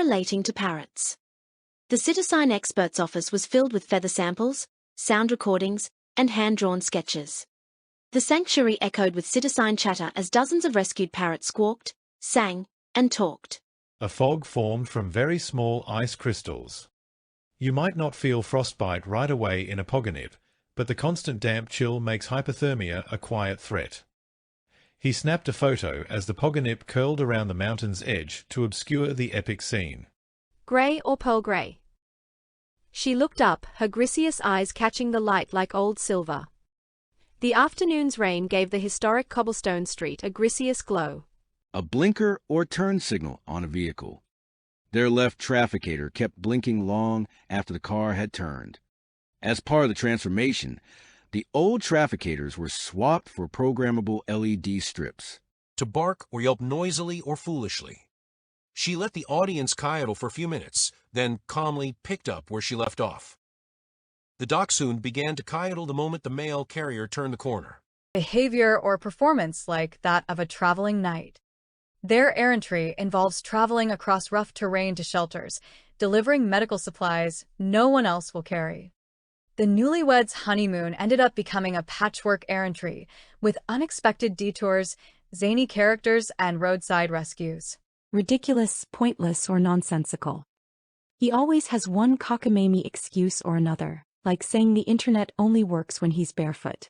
relating to parrots. The Citisign expert's office was filled with feather samples, sound recordings, and hand-drawn sketches. The sanctuary echoed with Citisign chatter as dozens of rescued parrots squawked, sang, and talked. A fog formed from very small ice crystals. You might not feel frostbite right away in a pogonip, but the constant damp chill makes hypothermia a quiet threat. He snapped a photo as the pogonip curled around the mountain's edge to obscure the epic scene. Grey or pearl grey? She looked up, her griseous eyes catching the light like old silver. The afternoon's rain gave the historic cobblestone street a griseous glow. A blinker or turn signal on a vehicle. Their left trafficator kept blinking long after the car had turned. As part of the transformation, the old trafficators were swapped for programmable LED strips. To bark or yelp noisily or foolishly. She let the audience kayodle for a few minutes, then calmly picked up where she left off. The dachshund began to kayodle the moment the mail carrier turned the corner. Behavior or performance like that of a traveling knight. Their errantry involves traveling across rough terrain to shelters, delivering medical supplies no one else will carry. The newlyweds' honeymoon ended up becoming a patchwork errantry, with unexpected detours, zany characters, and roadside rescues. Ridiculous, pointless, or nonsensical. He always has one cockamamie excuse or another, like saying the internet only works when he's barefoot.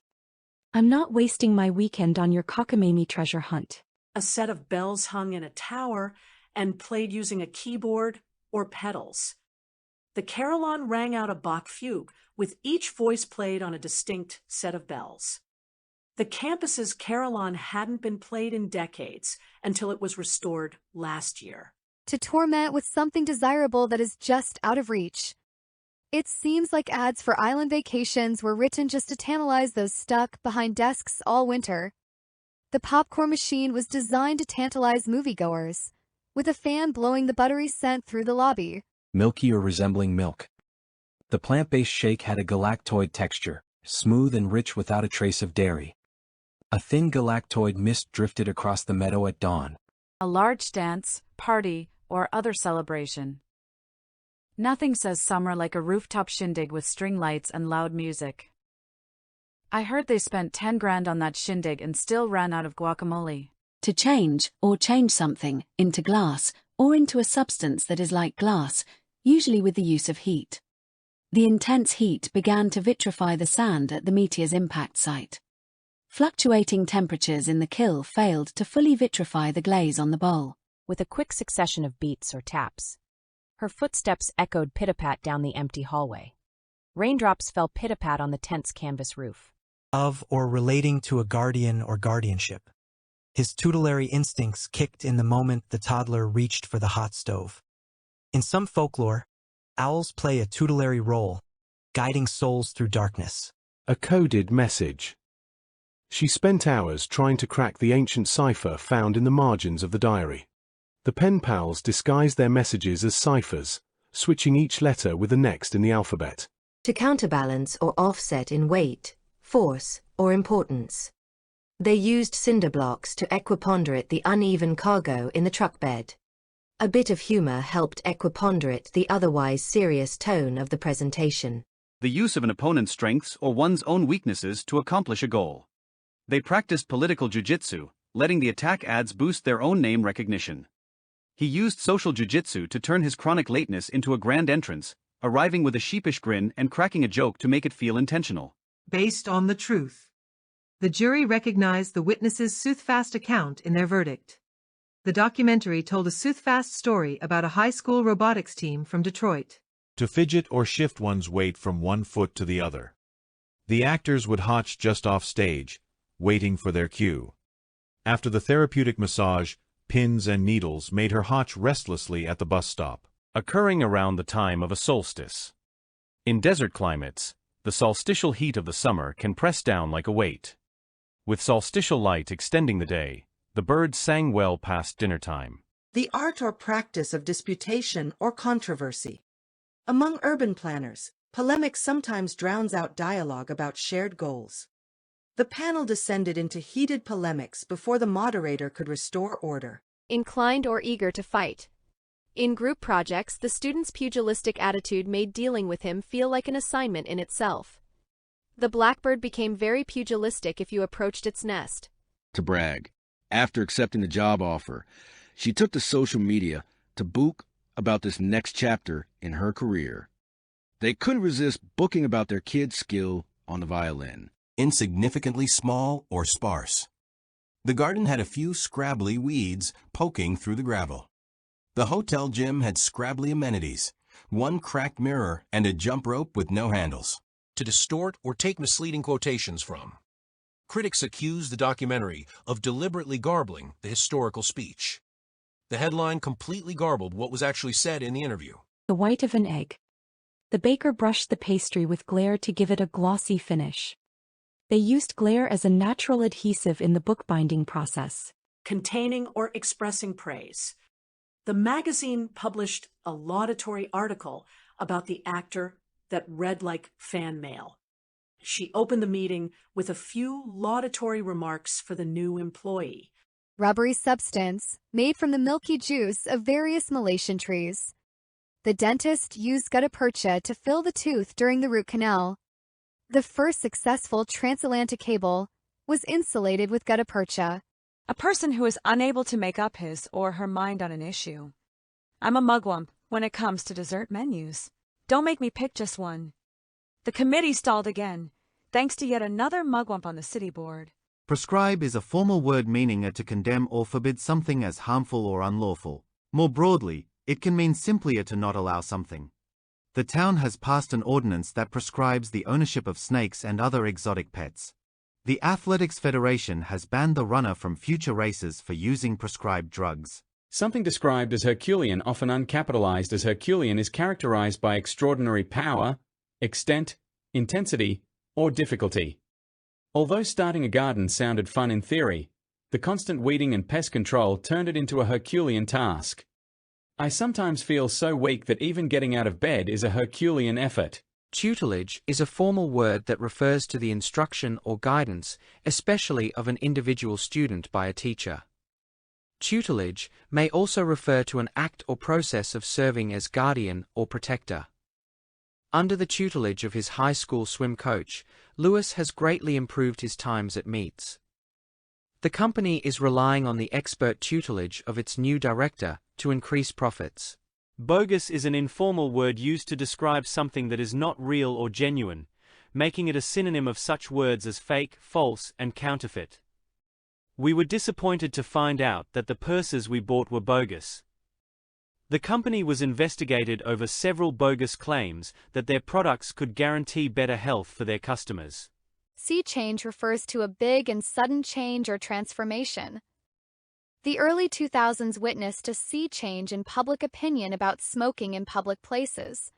I'm not wasting my weekend on your cockamamie treasure hunt. A set of bells hung in a tower and played using a keyboard or pedals. The carillon rang out a Bach fugue, with each voice played on a distinct set of bells. The campus's carillon hadn't been played in decades until it was restored last year. To torment with something desirable that is just out of reach. It seems like ads for island vacations were written just to tantalize those stuck behind desks all winter. The popcorn machine was designed to tantalize moviegoers, with a fan blowing the buttery scent through the lobby. Milky or resembling milk. The plant-based shake had a galactoid texture, smooth and rich without a trace of dairy. A thin galactoid mist drifted across the meadow at dawn. A large dance, party, or other celebration. Nothing says summer like a rooftop shindig with string lights and loud music. I heard they spent 10 grand on that shindig and still ran out of guacamole. To change something into glass or into a substance that is like glass, usually with the use of heat. The intense heat began to vitrify the sand at the meteor's impact site. Fluctuating temperatures in the kill failed to fully vitrify the glaze on the bowl. With a quick succession of beats or taps, her footsteps echoed pit-a-pat down the empty hallway. Raindrops fell pit-a-pat on the tent's canvas roof. Of or relating to a guardian or guardianship. His tutelary instincts kicked in the moment the toddler reached for the hot stove. In some folklore, owls play a tutelary role, guiding souls through darkness. A coded message. She spent hours trying to crack the ancient cipher found in the margins of the diary. The pen pals disguised their messages as ciphers, switching each letter with the next in the alphabet. To counterbalance or offset in weight, force, or importance. They used cinder blocks to equiponderate the uneven cargo in the truck bed. A bit of humor helped equiponderate the otherwise serious tone of the presentation. The use of an opponent's strengths or one's own weaknesses to accomplish a goal. They practiced political jujitsu, letting the attack ads boost their own name recognition. He used social jujitsu to turn his chronic lateness into a grand entrance, arriving with a sheepish grin and cracking a joke to make it feel intentional. Based on the truth. The jury recognized the witness's soothfast account in their verdict. The documentary told a soothfast story about a high school robotics team from Detroit. To fidget or shift one's weight from one foot to the other. The actors would hotch just off stage, waiting for their cue. After the therapeutic massage, pins and needles made her hotch restlessly at the bus stop, occurring around the time of a solstice. In desert climates, the solstitial heat of the summer can press down like a weight. With solstitial light extending the day, the birds sang well past dinner time. The art or practice of disputation or controversy. Among urban planners, polemic sometimes drowns out dialogue about shared goals. The panel descended into heated polemics before the moderator could restore order. Inclined or eager to fight. In group projects, the student's pugilistic attitude made dealing with him feel like an assignment in itself. The blackbird became very pugilistic if you approached its nest. To brag, after accepting the job offer, she took to social media to book about this next chapter in her career. They couldn't resist booking about their kid's skill on the violin. Insignificantly small or sparse. The garden had a few scrabbly weeds poking through the gravel. The hotel gym had scrabbly amenities, one cracked mirror and a jump rope with no handles. To distort or take misleading quotations from. Critics accused the documentary of deliberately garbling the historical speech. The headline completely garbled what was actually said in the interview. The white of an egg. The baker brushed the pastry with glaire to give it a glossy finish. They used glaire as a natural adhesive in the bookbinding process. Containing or expressing praise. The magazine published a laudatory article about the actor that read like fan mail. She opened the meeting with a few laudatory remarks for the new employee. Rubbery substance made from the milky juice of various Malaysian trees. The dentist used gutta percha to fill the tooth during the root canal. The first successful transatlantic cable was insulated with gutta percha. A person who is unable to make up his or her mind on an issue. I'm a mugwump when it comes to dessert menus. Don't make me pick just one. The committee stalled again, thanks to yet another mugwump on the city board. Prescribe is a formal word meaning to condemn or forbid something as harmful or unlawful. More broadly, it can mean simply to not allow something. The town has passed an ordinance that prescribes the ownership of snakes and other exotic pets. The Athletics Federation has banned the runner from future races for using prescribed drugs. Something described as Herculean, often uncapitalized as Herculean, is characterized by extraordinary power, extent, intensity, or difficulty. Although starting a garden sounded fun in theory, the constant weeding and pest control turned it into a Herculean task. I sometimes feel so weak that even getting out of bed is a Herculean effort. Tutelage is a formal word that refers to the instruction or guidance, especially of an individual student by a teacher. Tutelage may also refer to an act or process of serving as guardian or protector. Under the tutelage of his high school swim coach, Lewis has greatly improved his times at meets. The company is relying on the expert tutelage of its new director to increase profits. Bogus is an informal word used to describe something that is not real or genuine, making it a synonym of such words as fake, false, and counterfeit. We were disappointed to find out that the purses we bought were bogus. The company was investigated over several bogus claims that their products could guarantee better health for their customers. Sea change refers to a big and sudden change or transformation. The early 2000s witnessed a sea change in public opinion about smoking in public places.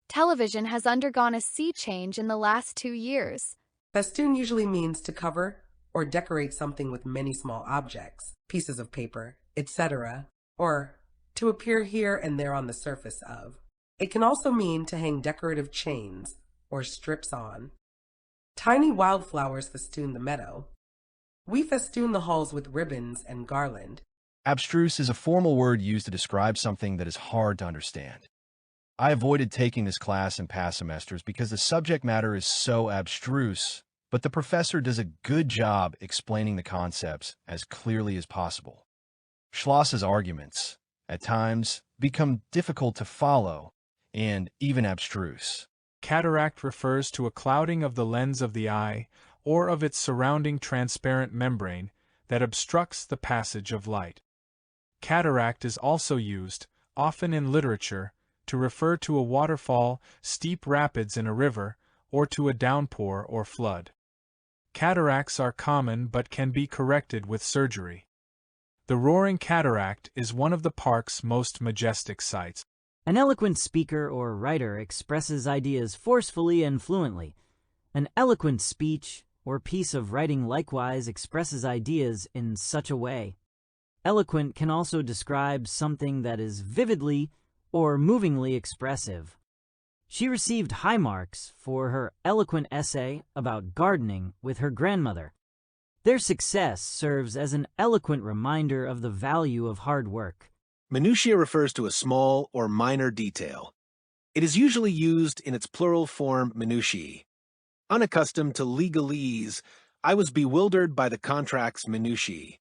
Television has undergone a sea change in the last 2 years. Festoon usually means to cover or decorate something with many small objects, pieces of paper, etc., or to appear here and there on the surface of. It can also mean to hang decorative chains or strips on. Tiny wildflowers festoon the meadow. We festoon the halls with ribbons and garland. Abstruse is a formal word used to describe something that is hard to understand. I avoided taking this class in past semesters because the subject matter is so abstruse, but the professor does a good job explaining the concepts as clearly as possible. Schloss's arguments, at times, become difficult to follow and even abstruse. Cataract refers to a clouding of the lens of the eye or of its surrounding transparent membrane that obstructs the passage of light. Cataract is also used, often in literature, to refer to a waterfall, steep rapids in a river, or to a downpour or flood. Cataracts are common but can be corrected with surgery. The Roaring Cataract is one of the park's most majestic sights. An eloquent speaker or writer expresses ideas forcefully and fluently. An eloquent speech or piece of writing likewise expresses ideas in such a way. Eloquent can also describe something that is vividly or movingly expressive. She received high marks for her eloquent essay about gardening with her grandmother. Their success serves as an eloquent reminder of the value of hard work. Minutiae refers to a small or minor detail. It is usually used in its plural form minutiae. Unaccustomed to legalese, I was bewildered by the contract's minutiae.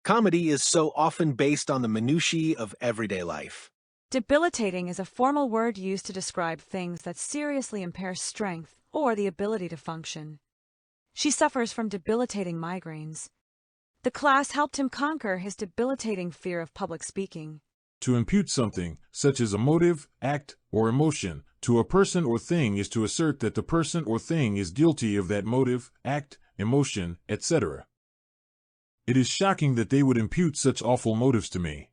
Comedy is so often based on the minutiae of everyday life. Debilitating is a formal word used to describe things that seriously impair strength or the ability to function. She suffers from debilitating migraines. The class helped him conquer his debilitating fear of public speaking. To impute something, such as a motive, act, or emotion, to a person or thing is to assert that the person or thing is guilty of that motive, act, emotion, etc. It is shocking that they would impute such awful motives to me.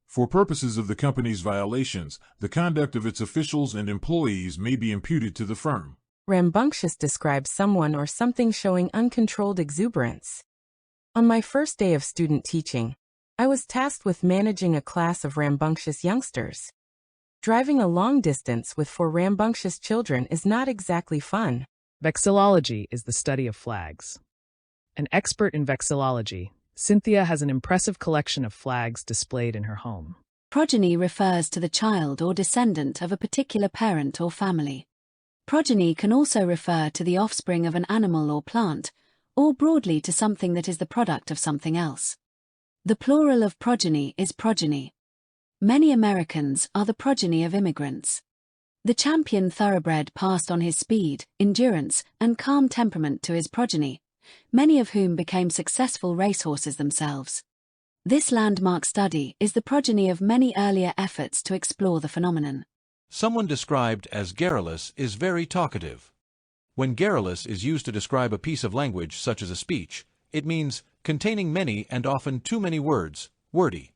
For purposes of the company's violations, the conduct of its officials and employees may be imputed to the firm. Rambunctious describes someone or something showing uncontrolled exuberance. On my first day of student teaching, I was tasked with managing a class of rambunctious youngsters. Driving a long distance with 4 rambunctious children is not exactly fun. Vexillology is the study of flags. An expert in vexillology, Cynthia has an impressive collection of flags displayed in her home. Progeny refers to the child or descendant of a particular parent or family. Progeny can also refer to the offspring of an animal or plant, or broadly to something that is the product of something else. The plural of progeny is progeny. Many Americans are the progeny of immigrants. The champion thoroughbred passed on his speed, endurance, and calm temperament to his progeny, many of whom became successful racehorses themselves. This landmark study is the progeny of many earlier efforts to explore the phenomenon. Someone described as garrulous is very talkative. When garrulous is used to describe a piece of language such as a speech, it means containing many and often too many words, wordy.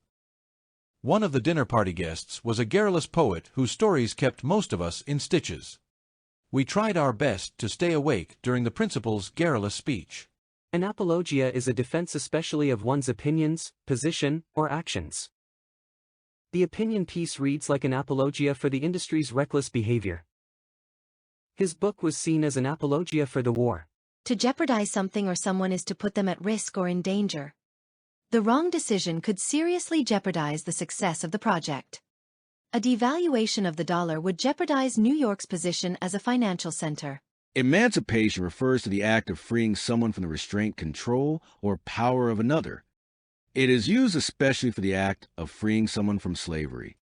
One of the dinner party guests was a garrulous poet whose stories kept most of us in stitches. We tried our best to stay awake during the principal's garrulous speech. An apologia is a defense especially of one's opinions, position, or actions. The opinion piece reads like an apologia for the industry's reckless behavior. His book was seen as an apologia for the war. To jeopardize something or someone is to put them at risk or in danger. The wrong decision could seriously jeopardize the success of the project. A devaluation of the dollar would jeopardize New York's position as a financial center. Emancipation refers to the act of freeing someone from the restraint, control, or power of another. It is used especially for the act of freeing someone from slavery.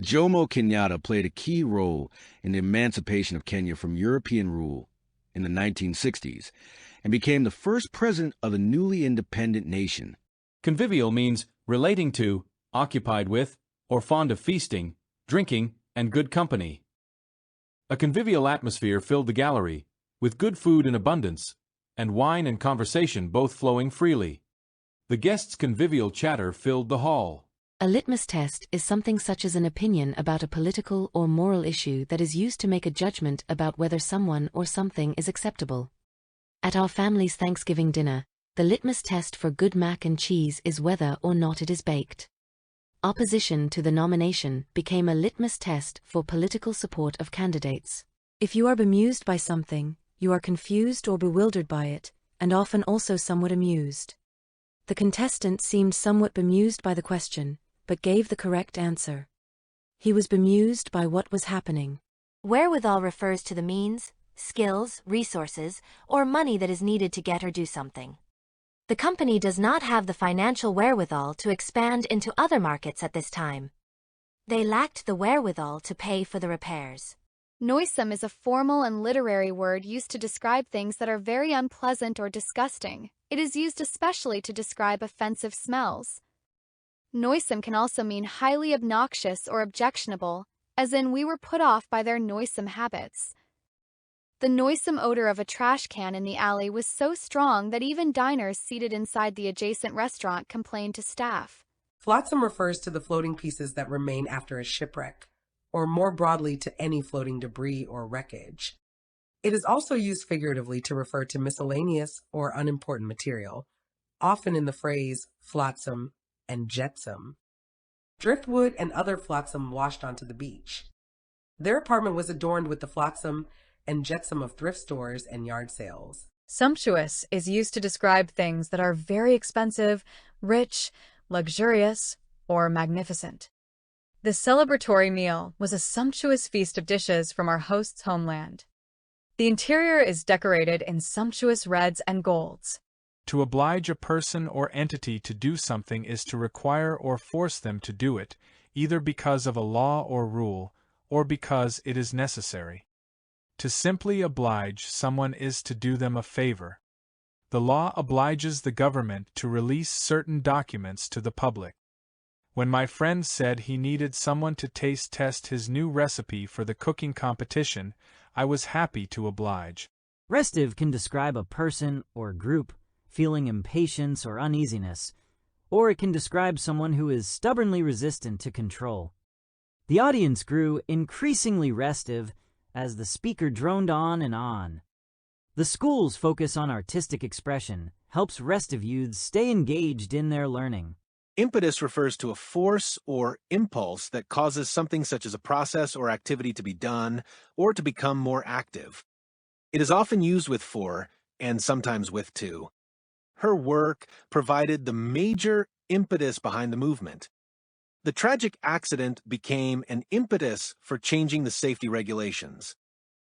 Jomo Kenyatta played a key role in the emancipation of Kenya from European rule in the 1960s and became the first president of the newly independent nation. Convivial means relating to, occupied with, or fond of feasting, drinking, and good company. A convivial atmosphere filled the gallery, with good food in abundance, and wine and conversation both flowing freely. The guests' convivial chatter filled the hall. A litmus test is something such as an opinion about a political or moral issue that is used to make a judgment about whether someone or something is acceptable. At our family's Thanksgiving dinner, the litmus test for good mac and cheese is whether or not it is baked. Opposition to the nomination became a litmus test for political support of candidates. If you are bemused by something, you are confused or bewildered by it, and often also somewhat amused. The contestant seemed somewhat bemused by the question, but gave the correct answer. He was bemused by what was happening. Wherewithal refers to the means, skills, resources, or money that is needed to get or do something. The company does not have the financial wherewithal to expand into other markets at this time. They lacked the wherewithal to pay for the repairs. Noisome is a formal and literary word used to describe things that are very unpleasant or disgusting. It is used especially to describe offensive smells. Noisome can also mean highly obnoxious or objectionable, as in we were put off by their noisome habits. The noisome odor of a trash can in the alley was so strong that even diners seated inside the adjacent restaurant complained to staff. Flotsam refers to the floating pieces that remain after a shipwreck, or more broadly to any floating debris or wreckage. It is also used figuratively to refer to miscellaneous or unimportant material, often in the phrase flotsam and jetsam. Driftwood and other flotsam washed onto the beach. Their apartment was adorned with the flotsam and jetsam of thrift stores and yard sales. Sumptuous is used to describe things that are very expensive, rich, luxurious, or magnificent. The celebratory meal was a sumptuous feast of dishes from our host's homeland. The interior is decorated in sumptuous reds and golds. To oblige a person or entity to do something is to require or force them to do it, either because of a law or rule, or because it is necessary. To simply oblige someone is to do them a favor. The law obliges the government to release certain documents to the public. When my friend said he needed someone to taste test his new recipe for the cooking competition, I was happy to oblige. Restive can describe a person or group feeling impatience or uneasiness, or it can describe someone who is stubbornly resistant to control. The audience grew increasingly restive as the speaker droned on and on. The school's focus on artistic expression helps restive youths stay engaged in their learning. Impetus refers to a force or impulse that causes something such as a process or activity to be done or to become more active. It is often used with for, and sometimes with to. Her work provided the major impetus behind the movement. The tragic accident became an impetus for changing the safety regulations.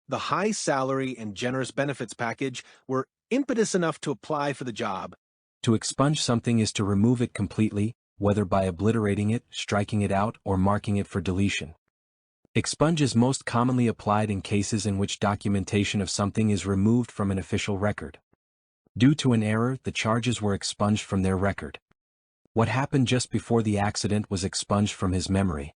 The high salary and generous benefits package were impetus enough to apply for the job. To expunge something is to remove it completely, whether by obliterating it, striking it out, or marking it for deletion. Expunge is most commonly applied in cases in which documentation of something is removed from an official record. Due to an error, the charges were expunged from their record. What happened just before the accident was expunged from his memory.